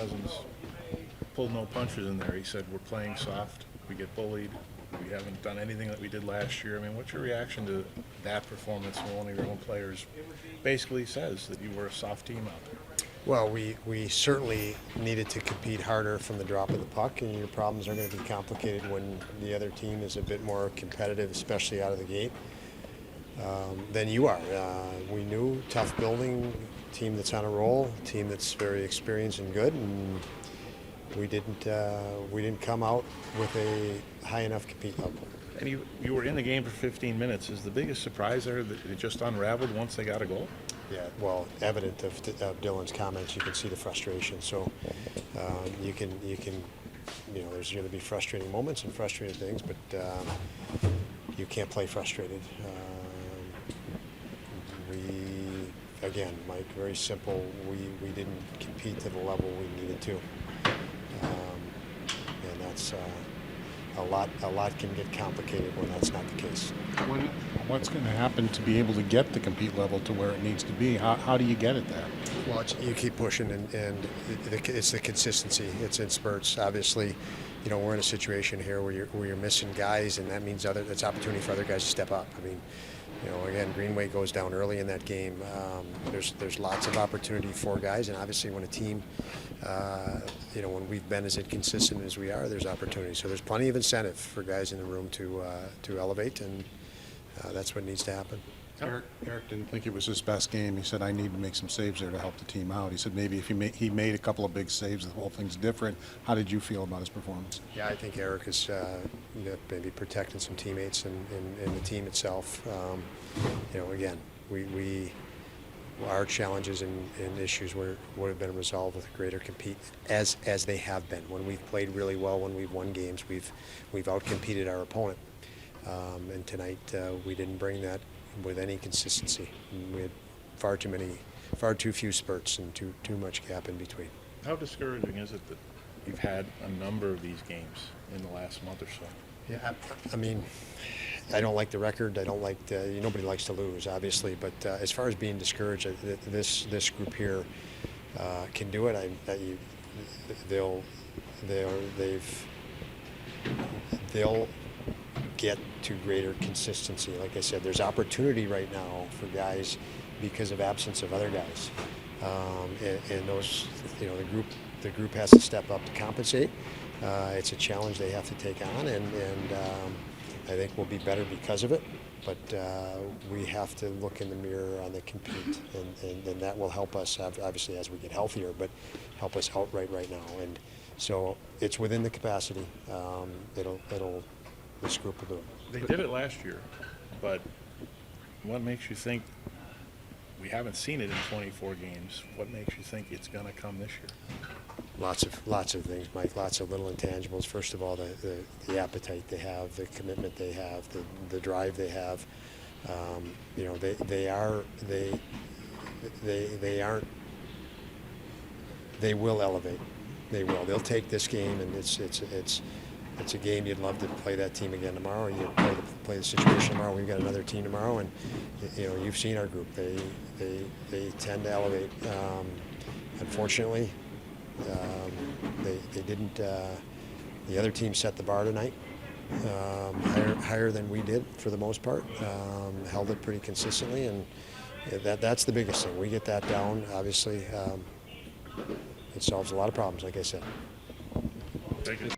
Cousins pulled no punches in there. He said, we're playing soft, we get bullied, we haven't done anything that we did last year. I mean, what's your reaction to that performance when one of your own players basically says that you were a soft team out there? Well, we certainly needed to compete harder from the drop of the puck, and your problems are going to be complicated when the other team is a bit more competitive, especially out of the gate, than you are. We knew tough building, team that's on a roll, team that's very experienced and good, and we didn't come out with a high enough compete level. And you were in the game for 15 minutes. Is the biggest surprise there that it just unraveled once they got a goal? Yeah, well, evident of Dylan's comments, you can see the frustration. So you can, there's going to be frustrating moments and frustrating things, but you can't play frustrated. Again, Mike, very simple. We didn't compete to the level we needed to, and that's a lot can get complicated when that's not the case. What's going to happen to be able to get the compete level to where it needs to be? How do you get it there? Well, you keep pushing, and it's the consistency. It's in spurts. Obviously, we're in a situation here where you're missing guys, and that means it's opportunity for other guys to step up. I mean, again, Greenway goes down early in that game. There's lots of opportunity for guys, and obviously when a team, when we've been as inconsistent as we are, there's opportunity. So there's plenty of incentive for guys in the room to elevate, and that's what needs to happen. Eric didn't think it was his best game. He said, I need to make some saves there to help the team out. He said maybe if he made a couple of big saves, the whole thing's different. How did you feel about his performance? Yeah, I think Eric is maybe protecting some teammates and the team itself. Again, our challenges and issues would have been resolved with a greater compete, as they have been. When we've played really well, when we've won games, we've outcompeted our opponent. And tonight we didn't bring that with any consistency. We had far too few spurts and too much gap in between. How discouraging is it that you've had a number of these games in the last month or so? Yeah, I mean, I don't like the record. I don't like nobody likes to lose, obviously. But as far as being discouraged, this group here can do it. They'll get to greater consistency. Like I said, there's opportunity right now for guys because of absence of other guys, and those, the group has to step up to compensate. It's a challenge they have to take on, and I think we'll be better because of it. But we have to look in the mirror on the compete, and that will help us obviously as we get healthier, but help us outright right now. And so it's within the capacity. This group will do it. They did it last year, but what makes you think, we haven't seen it in 24 games, what makes you think it's going to come this year? Lots of things, Mike. Lots of little intangibles. First of all, the appetite they have, the commitment they have, the drive they have. They will elevate. They will. They'll take this game, and it's a game you'd love to play that team again tomorrow. You play the situation tomorrow. We've got another team tomorrow, and you've seen our group. They tend to elevate. Unfortunately, they didn't. The other team set the bar tonight higher than we did for the most part. Held it pretty consistently, and that's the biggest thing. We get that down. Obviously, it solves a lot of problems. Like I said. Thank you.